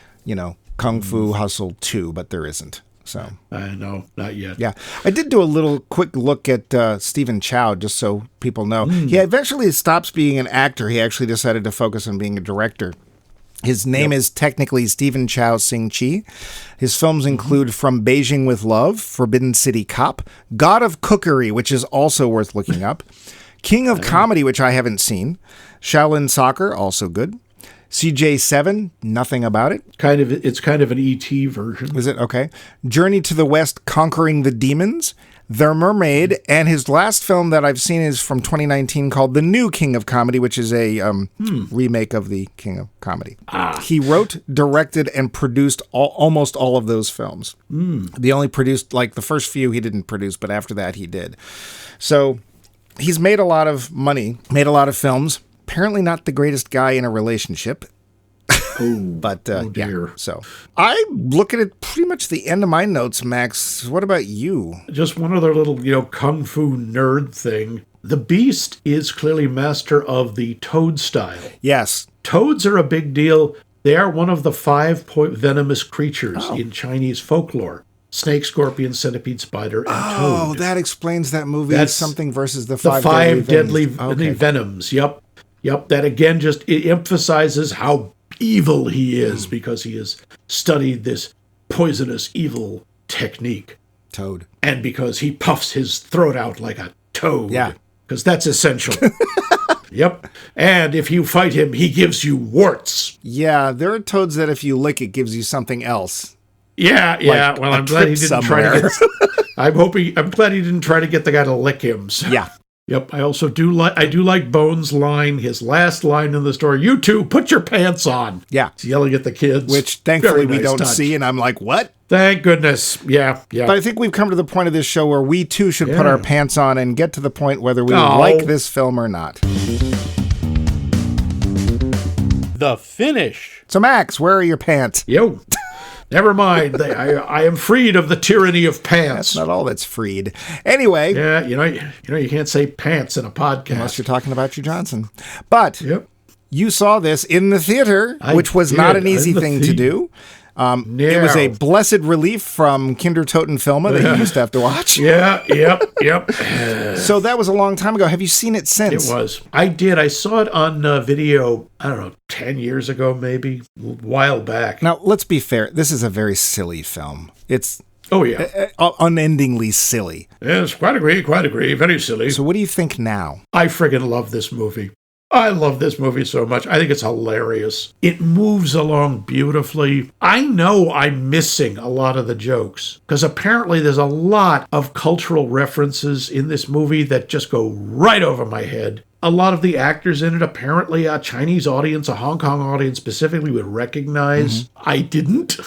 Kung Fu Hustle 2, but there isn't. So no, not yet. Yeah. I did do a little quick look at Stephen Chow, just so people know. He eventually stops being an actor. He actually decided to focus on being a director. His name is technically Stephen Chow Sing Chi. His films include From Beijing with Love, Forbidden City Cop, God of Cookery, which is also worth looking up, King of Comedy, which I haven't seen, Shaolin Soccer, also good, CJ7, nothing about it. It's kind of an E.T. version. Is it? Okay. Journey to the West, Conquering the Demons, The Mermaid, and his last film that I've seen is from 2019 called The New King of Comedy, which is a remake of The King of Comedy. He wrote, directed, and produced almost all of those films. He only produced, the first few he didn't produce, but after that he did. So he's made a lot of money, made a lot of films. Apparently not the greatest guy in a relationship. But dear. Yeah, so I look at it pretty much the end of my notes, Max. What about you? Just one other little, kung fu nerd thing. The Beast is clearly master of the toad style. Yes. Toads are a big deal. They are one of the 5 venomous creatures in Chinese folklore. Snake, scorpion, centipede, spider, and toad. Oh, that explains that movie. That's something versus the 5 deadly venoms. Yep. That again it emphasizes how evil he is because he has studied this poisonous evil technique. Toad. And because he puffs his throat out like a toad. Yeah. Because that's essential. Yep. And if you fight him, he gives you warts. Yeah, there are toads that if you lick, it gives you something else. Yeah. Well, I'm glad he didn't try to get... I'm glad he didn't try to get the guy to lick him. So. Yeah. Yep, I also do like Bones' line, his last line in the story. You two, put your pants on. Yeah. He's yelling at the kids. Which thankfully we don't see, and I'm like, what? Thank goodness. Yeah. But I think we've come to the point of this show where we too should put our pants on and get to the point whether we like this film or not. The finish. So Max, where are your pants? Yo. Never mind. I am freed of the tyranny of pants. That's not all that's freed. Anyway. Yeah, you can't say pants in a podcast. Unless you're talking about your Johnson. But yep. You saw this in the theater, which was not an easy thing to do. It was a blessed relief from Kindertoten Filme that you used to have to watch. Yep. So that was a long time ago. Have you seen it since? It was. I did. I saw it on video, I don't know, 10 years ago maybe, a while back. Now, let's be fair. This is a very silly film. It's unendingly silly. Yes, quite agree. Very silly. So what do you think now? I friggin' love this movie. I love this movie so much. I think it's hilarious. It moves along beautifully. I know I'm missing a lot of the jokes because apparently there's a lot of cultural references in this movie that just go right over my head. A lot of the actors in it, apparently a Chinese audience, a Hong Kong audience specifically would recognize. Mm-hmm. I didn't.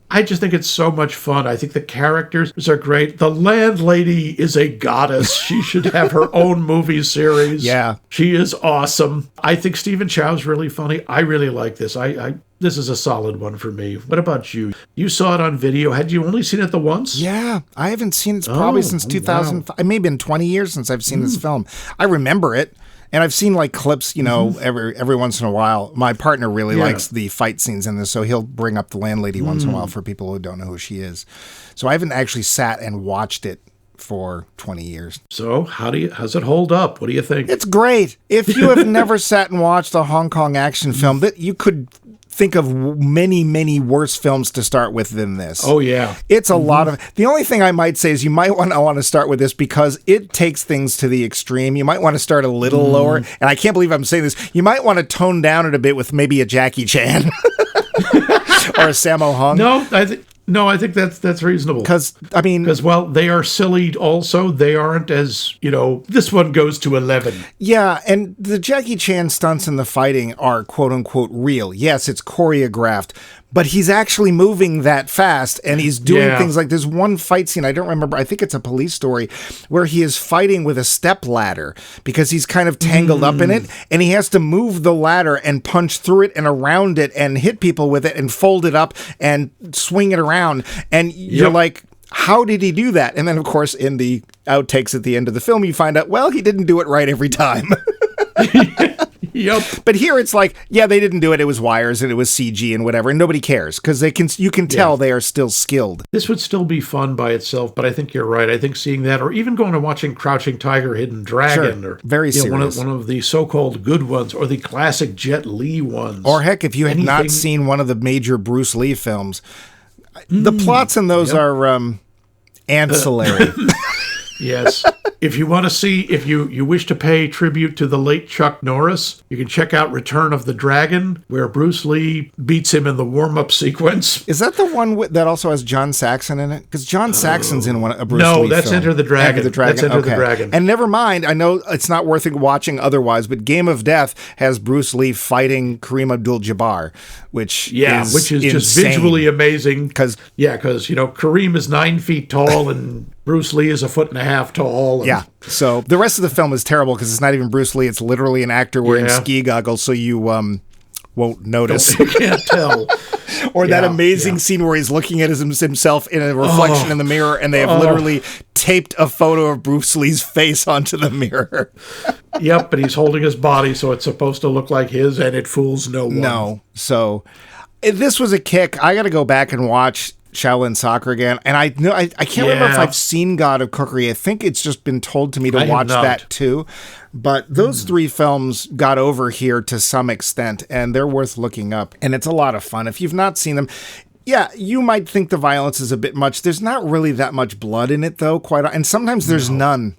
I just think it's so much fun. I think the characters are great. The landlady is a goddess. She should have her own movie series. Yeah. She is awesome. I think Stephen Chow's really funny. I really like this. This is a solid one for me. What about you? You saw it on video. Had you only seen it the once? Yeah. I haven't seen it probably since 2005. Wow. It may have been 20 years since I've seen this film. I remember it. And I've seen like clips, every once in a while. My partner really likes the fight scenes in this, so he'll bring up the landlady once in a while for people who don't know who she is. So I haven't actually sat and watched it for 20 years. So how's it hold up? What do you think? It's great. If you have never sat and watched a Hong Kong action film, that you could think of many, many worse films to start with than this. Oh, yeah. It's a lot of... The only thing I might say is you might want to start with this because it takes things to the extreme. You might want to start a little lower. And I can't believe I'm saying this. You might want to tone down it a bit with maybe a Jackie Chan or a Sammo Hung. No, I think that's reasonable. Because they are silly also. They aren't as, this one goes to 11. Yeah, and the Jackie Chan stunts in the fighting are quote-unquote real. Yes, it's choreographed, but he's actually moving that fast, and he's doing things like there's one fight scene, I don't remember, I think it's a Police Story, where he is fighting with a step ladder because he's kind of tangled up in it, and he has to move the ladder and punch through it and around it and hit people with it and fold it up and swing it around. And you're like, how did he do that? And then, of course, in the outtakes at the end of the film, you find out, well, he didn't do it right every time. Yep. But here it's like, they didn't do it. It was wires and it was CG and whatever. And nobody cares because you can tell they are still skilled. This would still be fun by itself, but I think you're right. I think seeing that, or even going and watching Crouching Tiger, Hidden Dragon, or very serious. One of the so-called good ones, or the classic Jet Li ones. Or heck, if you had not seen one of the major Bruce Lee films, the plots in those are ancillary. Yes. If you want to see, if you wish to pay tribute to the late Chuck Norris, you can check out Return of the Dragon, where Bruce Lee beats him in the warm-up sequence. Is that the one that also has John Saxon in it? Because John Saxon's in a Bruce Lee film. No, that's Enter the Dragon. That's Enter the Dragon. And never mind, I know it's not worth watching otherwise, but Game of Death has Bruce Lee fighting Kareem Abdul-Jabbar, which is just visually amazing. Because Kareem is 9 feet tall and Bruce Lee is 1.5 feet tall. Yeah. So the rest of the film is terrible because it's not even Bruce Lee. It's literally an actor wearing ski goggles, so you won't notice. You can't tell. Or that amazing scene where he's looking at himself in a reflection in the mirror, and they have literally taped a photo of Bruce Lee's face onto the mirror. Yep, but he's holding his body, so it's supposed to look like his, and it fools no one. No. So this was a kick. I got to go back and watch Shaolin Soccer again, and I can't remember if I've seen God of Cookery. I think it's just been told to me to watch that too. But those three films got over here to some extent, and they're worth looking up. And it's a lot of fun. If you've not seen them, you might think the violence is a bit much. There's not really that much blood in it, though, and sometimes there's none.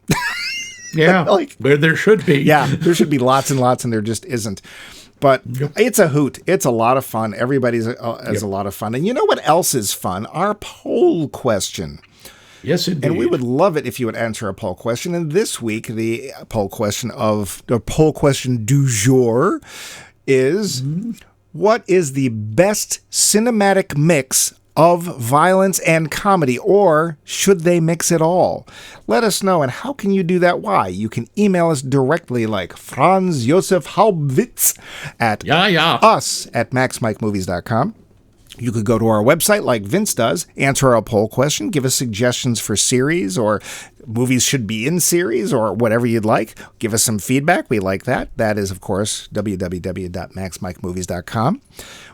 Yeah, where there should be. Yeah, there should be lots and lots, and there just isn't. But it's a hoot. It's a lot of fun. Everybody's has a lot of fun. And you know what else is fun? Our poll question. Yes, indeed. And we would love it if you would answer a poll question. And this week, the poll question du jour is, what is the best cinematic mix of violence and comedy, or should they mix it all? Let us know, and how can you do that? Why? You can email us directly like Franz Josef Haubwitz at us at maxmikemovies.com. You could go to our website like Vince does, answer our poll question, give us suggestions for series or movies should be in series or whatever you'd like. Give us some feedback. We like that. That is, of course, www.maxmikemovies.com.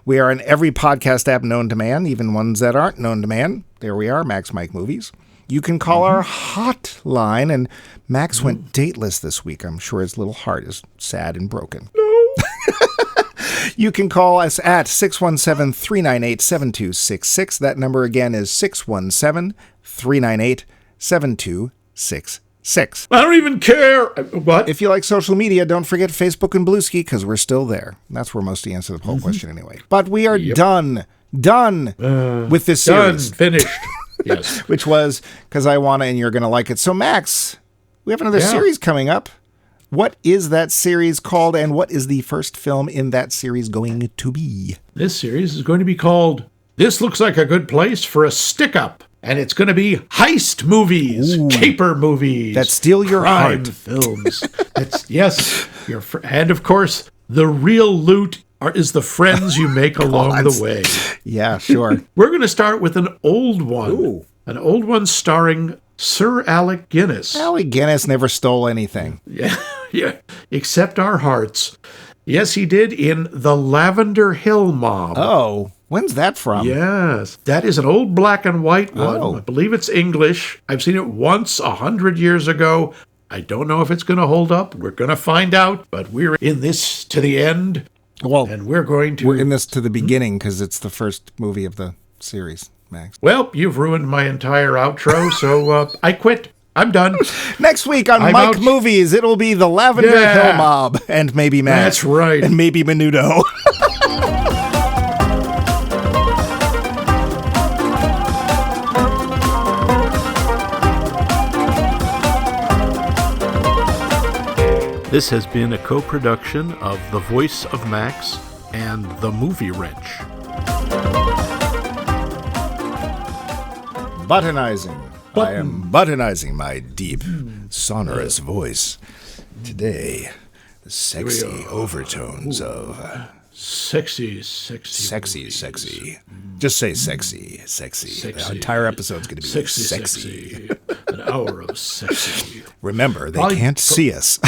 We are in every podcast app known to man, even ones that aren't known to man. There we are, Max Mike Movies. You can call our hotline, and Max went dateless this week. I'm sure his little heart is sad and broken. You can call us at 617-398-7266. That number again is 617-398-7266. I don't even care. What? If you like social media, don't forget Facebook and Bluesky, because we're still there. That's where most of you answer the poll question anyway. But we are done with this series. Done, finished. Yes. Which was because I want to and you're going to like it. So, Max, we have another series coming up. What is that series called, and what is the first film in that series going to be? This series is going to be called This Looks Like a Good Place for a Stick-Up. And it's going to be heist movies, caper movies. That steal your crime heart. films. Yes. And, of course, the real loot is the friends you make along the way. Yeah, sure. We're going to start with an old one. Ooh. An old one starring Sir Alec Guinness. Alec Guinness never stole anything. Yeah, except our hearts. Yes, he did in The Lavender Hill Mob. Oh, when's that from? Yes, that is an old black and white one. Oh. I believe it's English. I've seen it once 100 years ago. I don't know if it's going to hold up. We're going to find out, but we're in this to the end. Well, and we're in this to the beginning because it's the first movie of the series, Max. Well, you've ruined my entire outro, so I quit. I'm done. Next week on Mike Movies, it'll be The Lavender Hill Mob and maybe Max. That's right. And maybe Menudo. This has been a co-production of The Voice of Max and The Movie Wrench. Buttonizing. I am buttonizing my deep, sonorous voice. Today, the sexy overtones of... Sexy. Just say sexy. The entire episode's going to be sexy. An hour of sexy. Remember, they can't see us.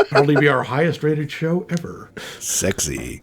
Probably be our highest rated show ever. Sexy.